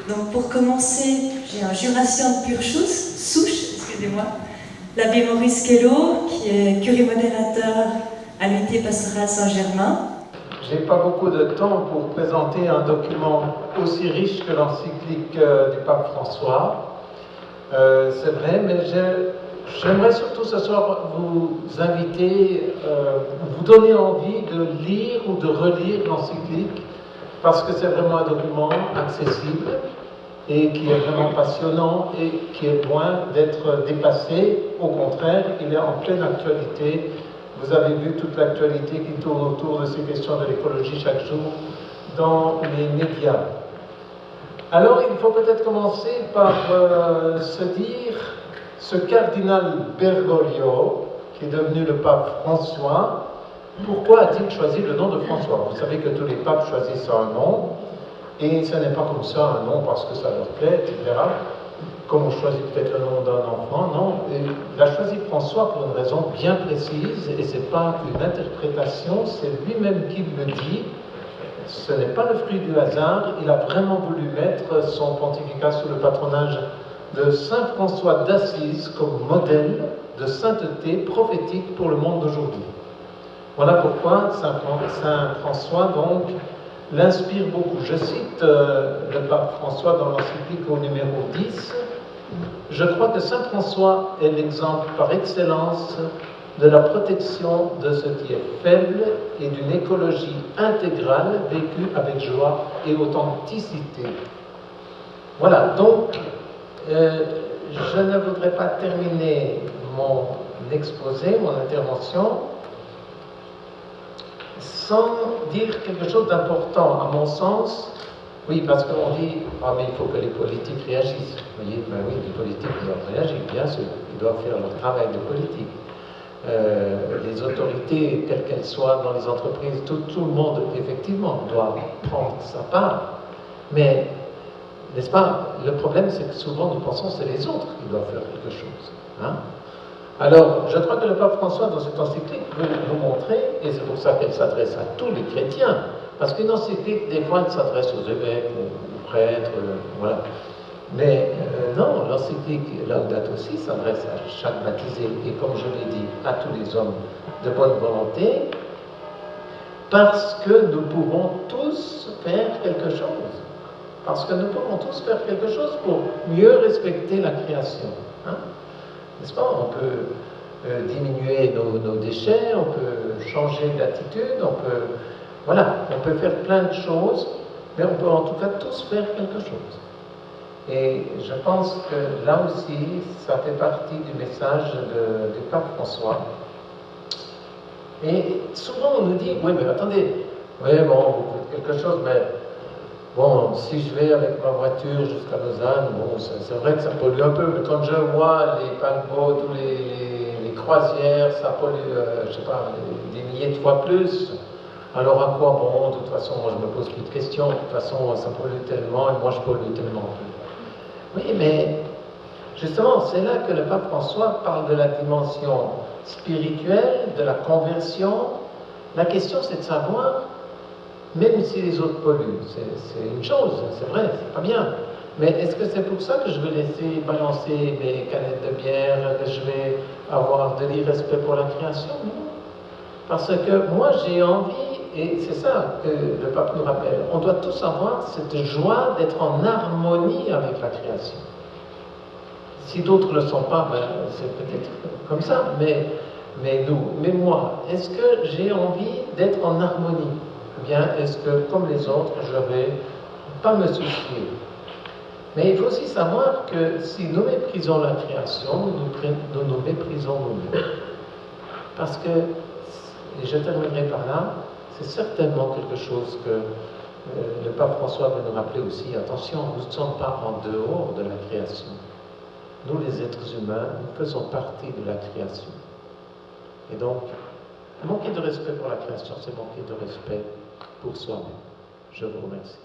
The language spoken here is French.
Donc pour commencer, j'ai un jurassien de pure souche, excusez-moi, l'abbé Maurice Kello, qui est curé modérateur à l'unité pastorale Saint-Germain. Je n'ai pas beaucoup de temps pour présenter un document aussi riche que l'encyclique du pape François. C'est vrai, mais j'aimerais surtout ce soir vous inviter, vous donner envie de lire ou de relire l'encyclique, parce que c'est vraiment un document accessible et qui est vraiment passionnant et qui est loin d'être dépassé. Au contraire, il est en pleine actualité. Vous avez vu toute l'actualité qui tourne autour de ces questions de l'écologie chaque jour dans les médias. Alors, il faut peut-être commencer par se dire, ce cardinal Bergoglio, qui est devenu le pape François, pourquoi a-t-il choisi le nom de François? Vous savez que tous les papes choisissent un nom, et ce n'est pas comme ça un nom parce que ça leur plaît, etc. Comme on choisit peut-être le nom d'un enfant, non. Il a choisi François pour une raison bien précise, et ce n'est pas une interprétation, c'est lui-même qui le dit. Ce n'est pas le fruit du hasard, il a vraiment voulu mettre son pontificat sous le patronage de Saint François d'Assise comme modèle de sainteté prophétique pour le monde d'aujourd'hui. Voilà pourquoi Saint François, donc, l'inspire beaucoup. Je cite le pape François dans l'encyclique au numéro 10. Je crois que Saint François est l'exemple par excellence de la protection de ce qui est faible et d'une écologie intégrale vécue avec joie et authenticité. Voilà, donc je ne voudrais pas terminer mon exposé, mon intervention, sans dire quelque chose d'important, à mon sens. Oui, parce qu'on dit, ah mais il faut que les politiques réagissent. Vous voyez, ben oui, les politiques doivent réagir, bien sûr, ils doivent faire leur travail de politique. Les autorités, quelles qu'elles soient dans les entreprises, tout le monde, effectivement, doit prendre sa part. Mais, n'est-ce pas, le problème, c'est que souvent, nous pensons que c'est les autres qui doivent faire quelque chose. Hein? Alors, je crois que le pape François, dans cette encyclique, veut nous montrer, et c'est pour ça qu'elle s'adresse à tous les chrétiens, parce qu'une encyclique, des fois, elle s'adresse aux évêques, aux prêtres, voilà. Mais non, l'encyclique Laudato Si s'adresse à chaque baptisé, et comme je l'ai dit, à tous les hommes de bonne volonté, parce que nous pouvons tous faire quelque chose. Parce que nous pouvons tous faire quelque chose pour mieux respecter la création. Hein? N'est-ce pas? On peut diminuer nos déchets, on peut changer d'attitude, on peut faire plein de choses, mais on peut en tout cas tous faire quelque chose. Et je pense que là aussi, ça fait partie du message du pape François. Et souvent on nous dit, oui mais attendez, oui bon, vous faites quelque chose, mais bon, si je vais avec ma voiture jusqu'à Lausanne, bon, c'est vrai que ça pollue un peu, mais quand je vois les paquebots, tous les croisières, ça pollue, je sais pas, des milliers de fois plus. Alors à quoi bon? De toute façon, moi je me pose plus de questions, de toute façon ça pollue tellement, et moi je pollue tellement plus. Oui, mais justement, c'est là que le pape François parle de la dimension spirituelle, de la conversion. La question, c'est de savoir, même si les autres polluent, c'est une chose, c'est vrai, c'est pas bien. Mais est-ce que c'est pour ça que je vais laisser balancer mes canettes de bière, que je vais avoir de l'irrespect pour la création? Non. Parce que moi, j'ai envie, et c'est ça que le pape nous rappelle, on doit tous avoir cette joie d'être en harmonie avec la création. Si d'autres ne le sont pas, ben, c'est peut-être comme ça, mais moi, est-ce que j'ai envie d'être en harmonie? Ou bien est-ce que, comme les autres, je ne vais pas me soucier? Mais il faut aussi savoir que si nous méprisons la création, nous méprisons nous-mêmes. Parce que, et je terminerai par là, c'est certainement quelque chose que le pape François veut nous rappeler aussi. Attention, nous ne sommes pas en dehors de la création. Nous, les êtres humains, nous faisons partie de la création. Et donc, manquer de respect pour la création, c'est manquer de respect pour soi-même. Je vous remercie.